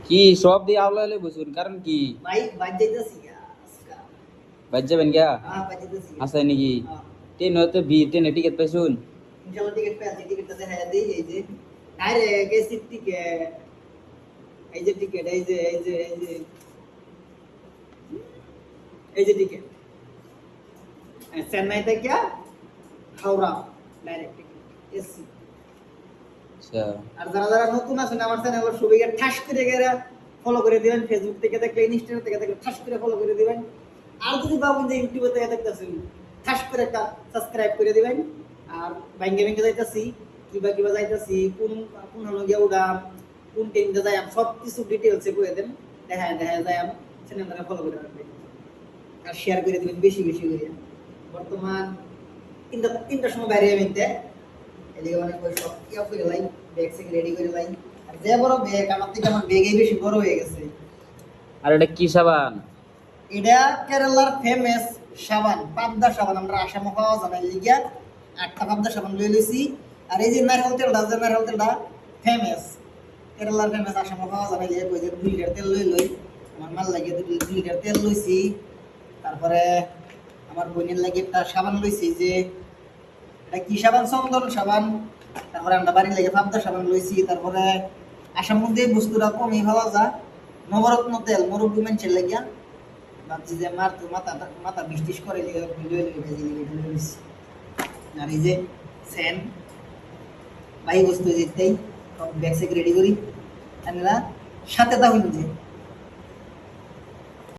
কি সব দিয়ে আওলালে বসুন কারণ কি ভাই বাজ যাইতাছি আজকা বাজ যাবেন গিয়া বাজ যাইতাছি আছে নাকি ট্রেন হতে ট্রেনে টিকিট পাইছুন ইনশাআল্লাহ টিকিট পেয়েছি টিকিটটা দেখা দেই এই যে আরে গেছি টিকিট এই যে টিকিট এই যে টিকিট চেন্নাই থেকে হাওড়া ডাইরেক্ট টিকিট এসি আচ্ছা আর যারা যারা নতুন আছেন আমার চ্যানেল সবাইকে ঠাস করে গেরা ফলো করে দিবেন ফেসবুক থেকে দেখলে ইনস্টাগ্রাম থেকে দেখলে ঠাস করে ফলো করে দিবেন আর যদি ভাবেন যে ইউটিউবে থেকে দেখতেছেন ঠাস করে একটা সাবস্ক্রাইব করে দিবেন আর ব্যাংকে ব্যাংকে যাইতাছি কিবা যাইতাছি কোন কোন হলো গিয়া ওটা কোন ট্রেনটা যাই সব কিছু ডিটেইলসে কইয়া দেন দেখা যায় চ্যানেলটাকে ফলো করে রাখবেন আর শেয়ার করে দিবেন বেশি বেশি করে বর্তমান তিনটার সময় বাইরে যাবেন এদিকে অনেক সব ইয়া করে লাই ব্যাগ সেক রেডি করে লাই আর যে বড় ব্যাগ আমার থেকে আমার ব্যাগই বেশি বড় হয়ে গেছে আর এটা কি সাবান এটা কেরালার ফেমাস সাবান পাবদা সাবান আমরা আসামে পাওয়া যায় না লিগা আটটা পাবদা সাবান লই লইছি আর এই যে নারকেল তেলটা ফেমাস কেরালার ফেমাস আসামে পাওয়া যায় না লিগা কই যে 2 লিটার তেল লই আমার মাল লাগে 2 লিটার তেল লইছি তারপরে আমার বোনের লাগে একটা সাবান লইছি যে এটা কি সাবান চন্দন সাবান তারপরে আমরা বাড়ি লাগে পাবদা সাবান লইছি তারপরে আসাম মধ্যে বস্তুটা কমই পাওয়া যায় নবরত্ন তেল মুরব্বী মানুষের লাগিয়া ভাবছি যে মার তো মাথা বৃষ্টিস করে আর এই যে সেন ভাই বস্তু যেতেই সব ব্যাগ সেক রেডি করি আপনারা সাথে থাকুন যে